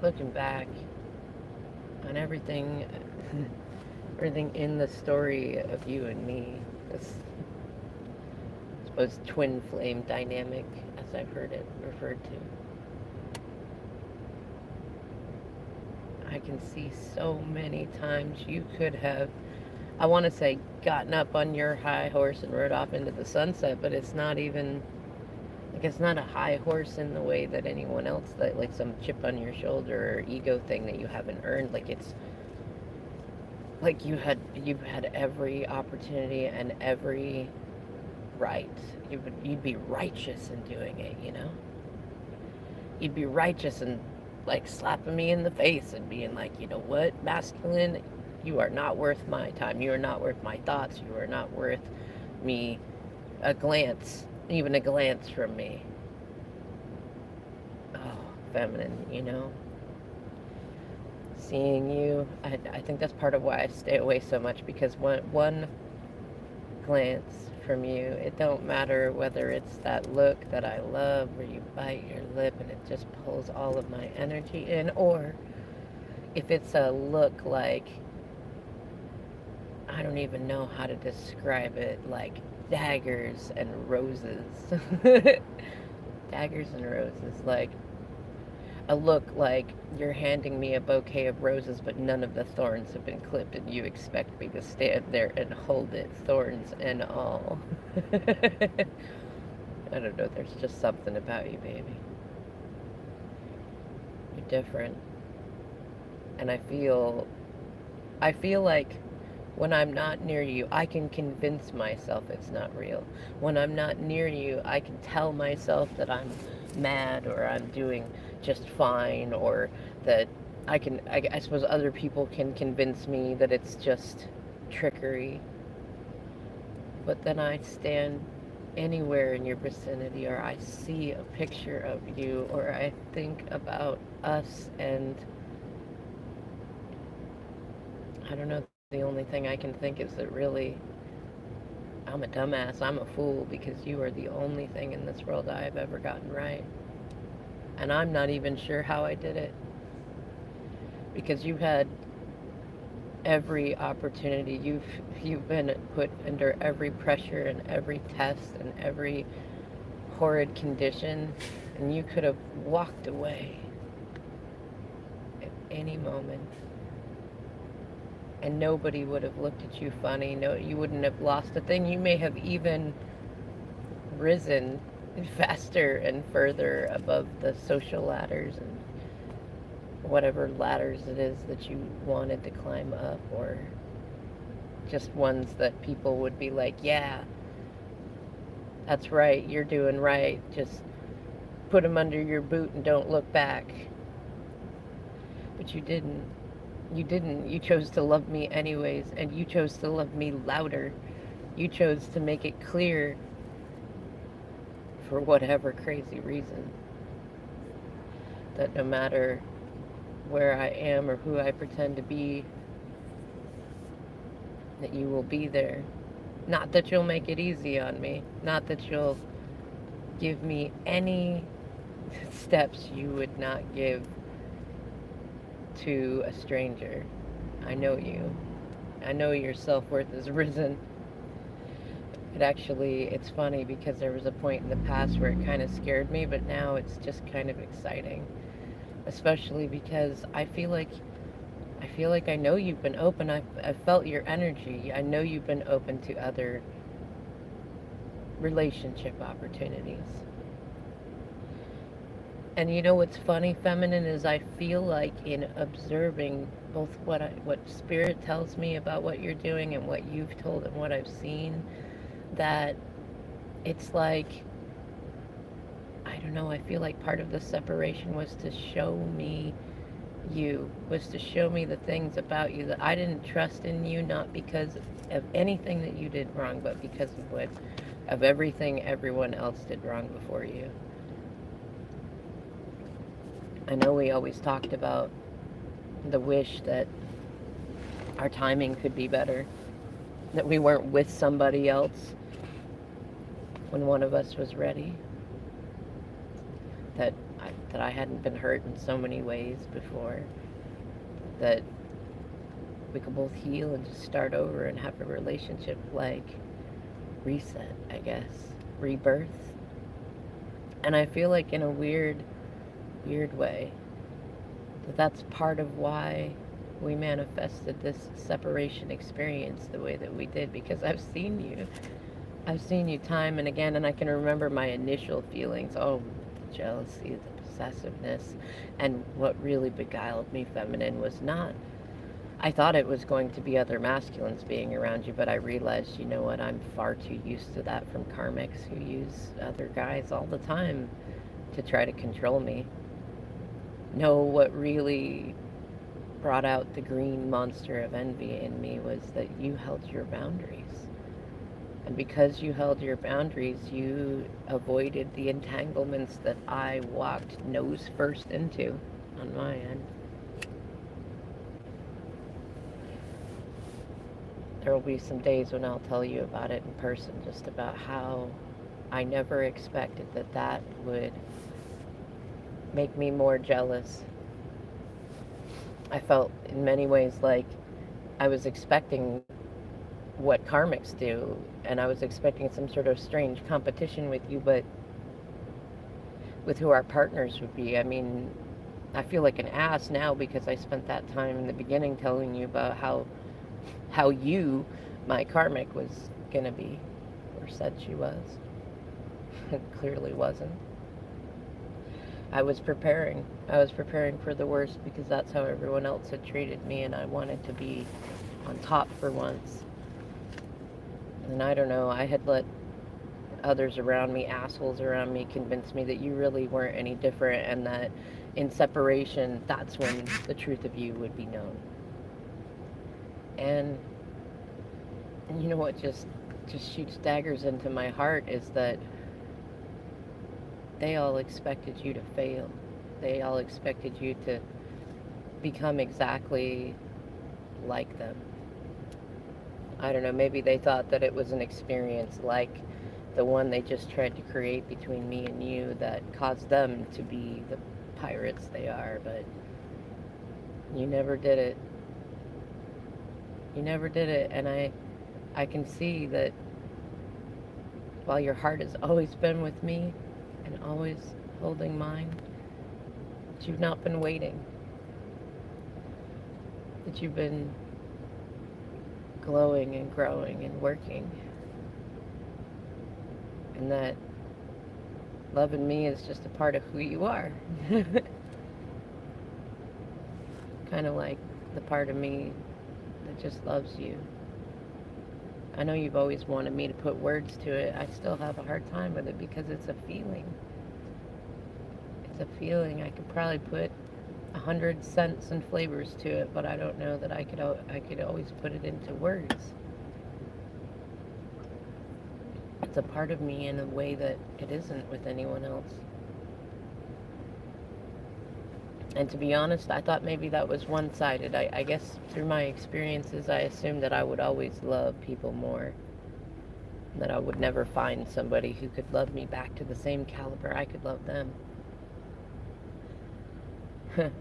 looking back on everything, everything in the story of you and me, this, I suppose, twin flame dynamic, as I've heard it referred to, I can see so many times you could have, I want to say, gotten up on your high horse and rode off into the sunset, but it's not even, like, it's not a high horse in the way that anyone else, that, like, some chip on your shoulder or ego thing that you haven't earned. Like, it's like you had every opportunity and every right. You'd be righteous in doing it, you know? You'd be righteous in, like, slapping me in the face and being like, you know what, masculine, you are not worth my time. You are not worth my thoughts. You are not worth me a glance, even a glance from me. Oh, feminine, you know? Seeing you, I think that's part of why I stay away so much, because one glance from you, it don't matter whether it's that look that I love where you bite your lip and it just pulls all of my energy in, or if it's a look like, I don't even know how to describe it, like daggers and roses. Daggers and roses, like a look like you're handing me a bouquet of roses, but none of the thorns have been clipped, and you expect me to stand there and hold it, thorns and all. I don't know, there's just something about you, baby. You're different. And I feel like when I'm not near you, I can convince myself it's not real. When I'm not near you, I can tell myself that I'm mad or I'm doing just fine, or that I suppose other people can convince me that it's just trickery. But then I stand anywhere in your vicinity, or I see a picture of you, or I think about us, and I don't know, the only thing I can think is that really I'm a dumbass, I'm a fool, because you are the only thing in this world I've ever gotten right. And I'm not even sure how I did it, because you've had every opportunity. You've been put under every pressure and every test and every horrid condition, and you could have walked away at any moment, and nobody would have looked at you funny. No, you wouldn't have lost a thing. You may have even risen faster and further above the social ladders and whatever ladders it is that you wanted to climb up, or just ones that people would be like, yeah, that's right, you're doing right, just put them under your boot and don't look back. But you didn't. You didn't. You chose to love me anyways, and you chose to love me louder. You chose to make it clear, for whatever crazy reason, that no matter where I am or who I pretend to be, that you will be there. Not that you'll make it easy on me. Not that you'll give me any steps you would not give to a stranger. I know you. I know your self-worth is risen. It's funny, because there was a point in the past where it kind of scared me, but now it's just kind of exciting. Especially because I feel like I know you've been open. I've felt your energy. I know you've been open to other relationship opportunities. And you know what's funny, feminine, is I feel like in observing both what spirit tells me about what you're doing and what you've told and what I've seen, that it's like, I don't know, I feel like part of the separation was to show me you, was to show me the things about you that I didn't trust in you, not because of anything that you did wrong, but because of everything everyone else did wrong before you. I know we always talked about the wish that our timing could be better, that we weren't with somebody else when one of us was ready, that that I hadn't been hurt in so many ways before, that we could both heal and just start over and have a relationship like reset, I guess, rebirth. And I feel like in a weird, weird way that that's part of why we manifested this separation experience the way that we did, because I've seen you time and again, and I can remember my initial feelings. Oh, the jealousy, the possessiveness. And what really beguiled me, feminine, was not, I thought it was going to be other masculines being around you, but I realized, you know what, I'm far too used to that from karmics who use other guys all the time to try to control me. No, what really brought out the green monster of envy in me was that you held your boundaries. And because you held your boundaries, you avoided the entanglements that I walked nose first into on my end. There will be some days when I'll tell you about it in person, just about how I never expected that that would make me more jealous. I felt in many ways like I was expecting what karmics do, and I was expecting some sort of strange competition with you, but with who our partners would be. I mean, I feel like an ass now because I spent that time in the beginning telling you about how you, my karmic, was gonna be, or said she was. It clearly wasn't. I was preparing. I was preparing for the worst because that's how everyone else had treated me, and I wanted to be on top for once. And I don't know, I had let others around me, assholes around me, convince me that you really weren't any different, and that in separation, that's when the truth of you would be known. And you know what just shoots daggers into my heart is that they all expected you to fail. They all expected you to become exactly like them. I don't know, maybe they thought that it was an experience like the one they just tried to create between me and you that caused them to be the pirates they are, but you never did it. You never did it, and I can see that while your heart has always been with me and always holding mine, that you've not been waiting. That you've been glowing and growing and working. And that loving me is just a part of who you are. Kind of like the part of me that just loves you. I know you've always wanted me to put words to it. I still have a hard time with it because it's a feeling. It's a feeling. I could probably put 100 scents and flavors to it, but I don't know that I could always put it into words. It's a part of me in a way that it isn't with anyone else. And to be honest, I thought maybe that was one-sided. I guess through my experiences, I assumed that I would always love people more. That I would never find somebody who could love me back to the same caliber I could love them.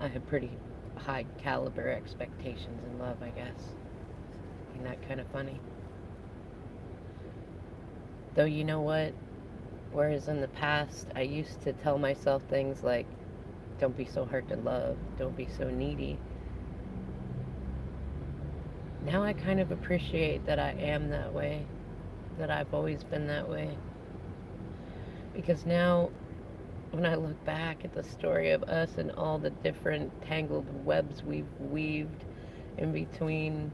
I have pretty high caliber expectations in love, I guess. Ain't that kind of funny? Though you know what? Whereas in the past, I used to tell myself things like, don't be so hard to love, don't be so needy. Now I kind of appreciate that I am that way, that I've always been that way. Because now, when I look back at the story of us and all the different tangled webs we've weaved in between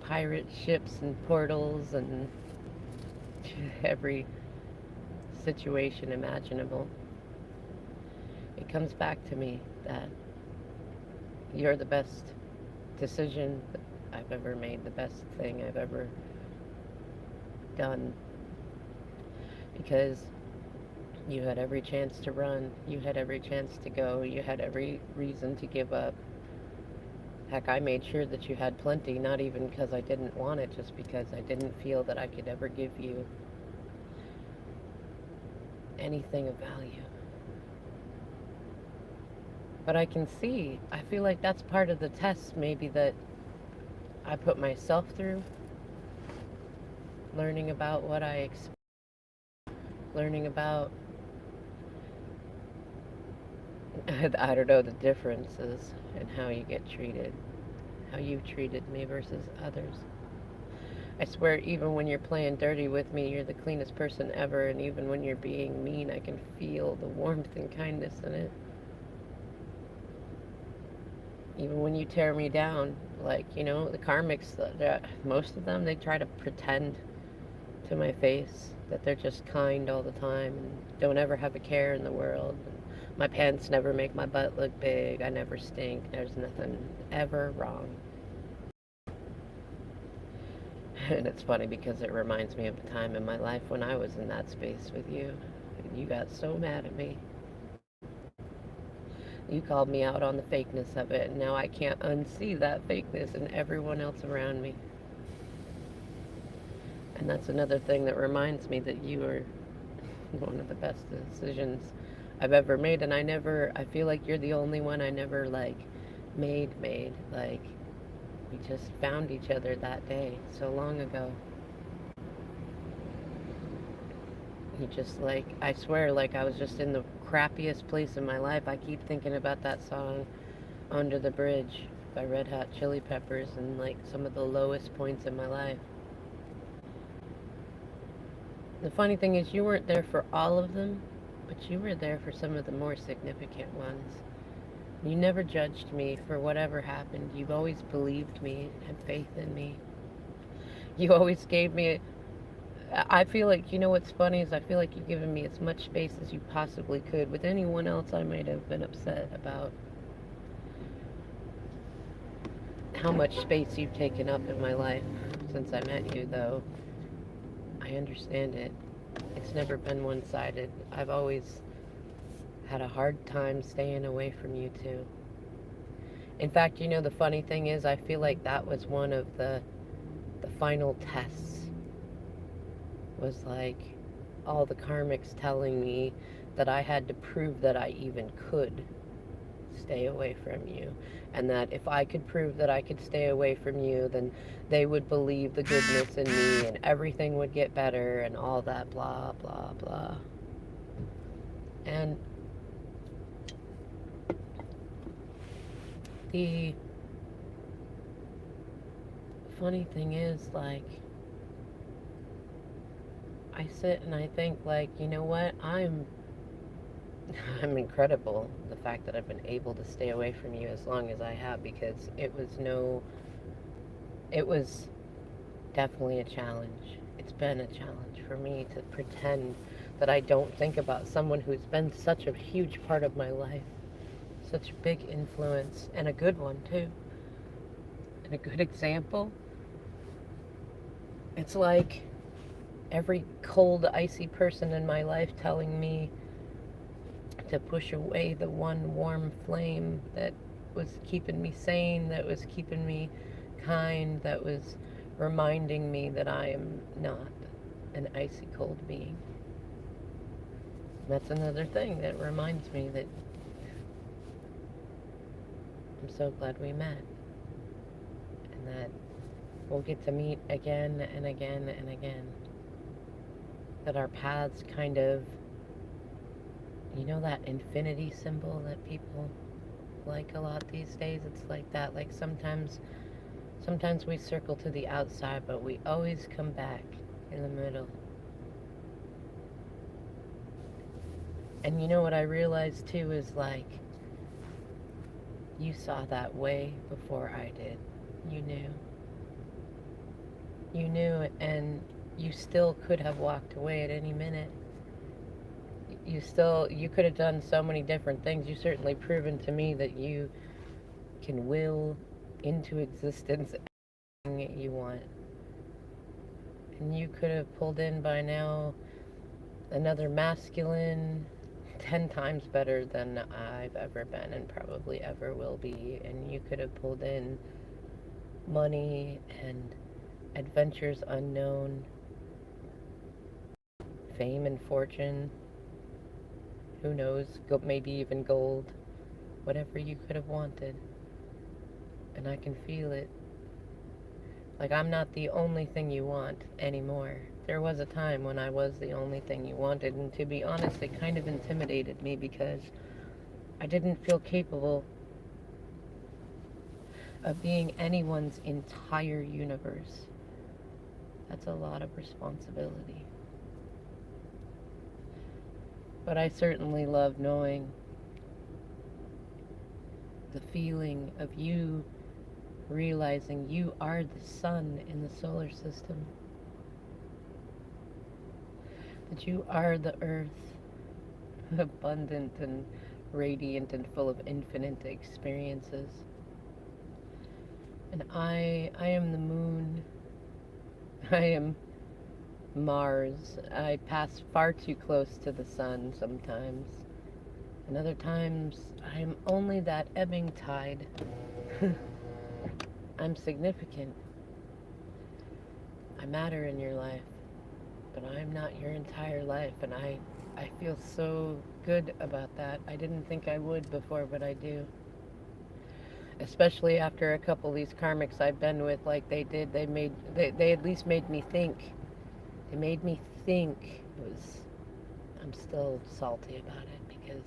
pirate ships and portals and every situation imaginable, it comes back to me that you're the best decision that I've ever made, the best thing I've ever done. Because you had every chance to run, you had every chance to go, you had every reason to give up. Heck, I made sure that you had plenty, not even because I didn't want it, just because I didn't feel that I could ever give you anything of value. But I can see, I feel like that's part of the test, maybe, that I put myself through, learning about what I expect, learning about, I don't know, the differences in how you get treated, how you've treated me versus others. I swear, even when you're playing dirty with me, you're the cleanest person ever, and even when you're being mean, I can feel the warmth and kindness in it. Even when you tear me down, like, the karmics, most of them, they try to pretend to my face that they're just kind all the time and don't ever have a care in the world. My pants never make my butt look big. I never stink. There's nothing ever wrong. And it's funny because it reminds me of the time in my life when I was in that space with you. And you got so mad at me. You called me out on the fakeness of it, and now I can't unsee that fakeness in everyone else around me. And that's another thing that reminds me that you are one of the best decisions I've ever made. And I feel like you're the only one I never, like, made. Like, we just found each other that day so long ago. You just, like, I swear, like, I was just in the crappiest place in my life. I keep thinking about that song, Under the Bridge by Red Hot Chili Peppers, and, like, some of the lowest points in my life. The funny thing is, you weren't there for all of them, but you were there for some of the more significant ones. You never judged me for whatever happened. You always believed me, had faith in me. You always gave me. I feel like, what's funny is I feel like you've given me as much space as you possibly could. With anyone else, I might have been upset about how much space you've taken up in my life since I met you, though. I understand it. It's never been one sided. I've always had a hard time staying away from you, too. In fact, the funny thing is, I feel like that was one of the final tests, was like all the karmics telling me that I had to prove that I even could stay away from you. And that if I could prove that I could stay away from you, then they would believe the goodness in me and everything would get better and all that blah, blah, blah. And the funny thing is, like, I sit and I think, like, you know what? I'm incredible, the fact that I've been able to stay away from you as long as I have, because it was definitely a challenge. It's been a challenge for me to pretend that I don't think about someone who's been such a huge part of my life, such a big influence, and a good one too, and a good example. It's like every cold, icy person in my life telling me to push away the one warm flame that was keeping me sane, that was keeping me kind, that was reminding me that I am not an icy cold being. That's another thing that reminds me that I'm so glad we met, and that we'll get to meet again and again and again. That our paths kind of, that infinity symbol that people like a lot these days? It's like that. Like, sometimes we circle to the outside, but we always come back in the middle. And what I realized too is, like, you saw that way before I did. You knew. You knew, and you still could have walked away at any minute. You could have done so many different things. You certainly proven to me that you can will into existence anything you want. And you could have pulled in by now another masculine 10 times better than I've ever been and probably ever will be. And you could have pulled in money and adventures unknown, fame and fortune, who knows, maybe even gold. whatever you could have wanted. And I can feel it. Like, I'm not the only thing you want anymore. There was a time when I was the only thing you wanted, and to be honest, it kind of intimidated me because I didn't feel capable of being anyone's entire universe. That's a lot of responsibility. But I certainly love knowing the feeling of you realizing you are the sun in the solar system, that you are the earth, abundant and radiant and full of infinite experiences. And I am the moon. I am Mars. I pass far too close to the sun sometimes. And other times, I am only that ebbing tide. I'm significant. I matter in your life, but I'm not your entire life, and I feel so good about that. I didn't think I would before, but I do. Especially after a couple of these karmics I've been with, like they did, they at least made me think. They made me think. It was, I'm still salty about it because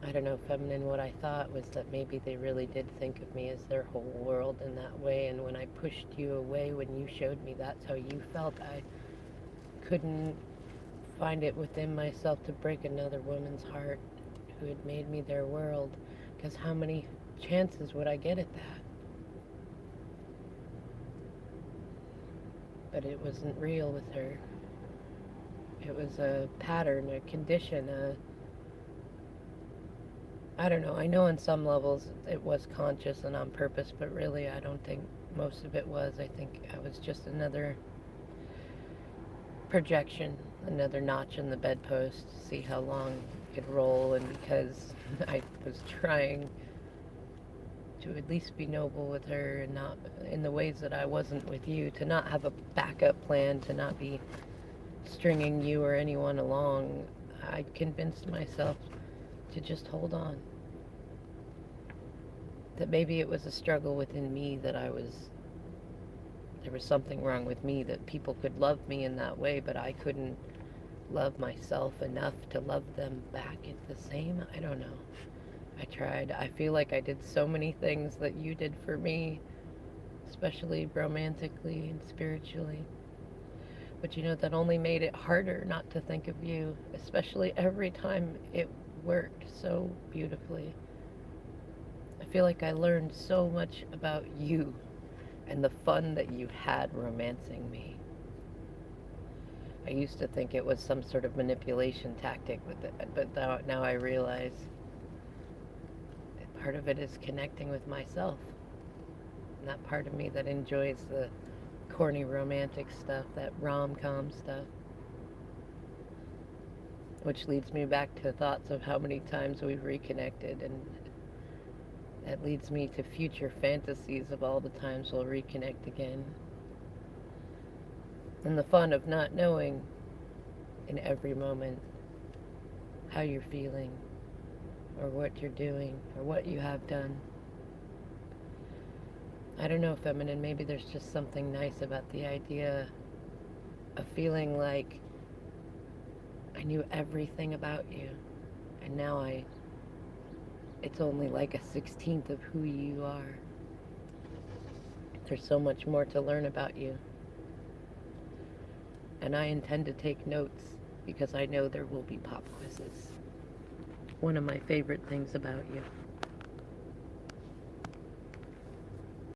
I don't know, feminine, what I thought was that maybe they really did think of me as their whole world in that way, and when I pushed you away, when you showed me that's how you felt, I couldn't find it within myself to break another woman's heart who had made me their world, because how many chances would I get at that? But it wasn't real with her. It was a pattern, a condition, I don't know. I know on some levels it was conscious and on purpose, but really I don't think most of it was. I think I was just another projection, another notch in the bedpost to see how long it'd roll, and because I was trying to at least be noble with her and not in the ways that I wasn't with you, to not have a backup plan, to not be stringing you or anyone along, I convinced myself to just hold on. That maybe it was a struggle within me, that there was something wrong with me, that people could love me in that way, but I couldn't love myself enough to love them back at the same. I don't know. I tried. I feel like I did so many things that you did for me, especially romantically and spiritually. But you know, that only made it harder not to think of you, especially every time it worked so beautifully. I feel like I learned so much about you and the fun that you had romancing me. I used to think it was some sort of manipulation tactic, but now I realize that part of it is connecting with myself. And that part of me that enjoys the corny romantic stuff, that rom-com stuff. Which leads me back to thoughts of how many times we've reconnected, and that leads me to future fantasies of all the times we'll reconnect again. And the fun of not knowing in every moment how you're feeling, or what you're doing, or what you have done. I don't know, feminine, maybe there's just something nice about the idea of feeling like I knew everything about you, and now it's only like a 16th of who you are. There's so much more to learn about you. And I intend to take notes because I know there will be pop quizzes. One of my favorite things about you.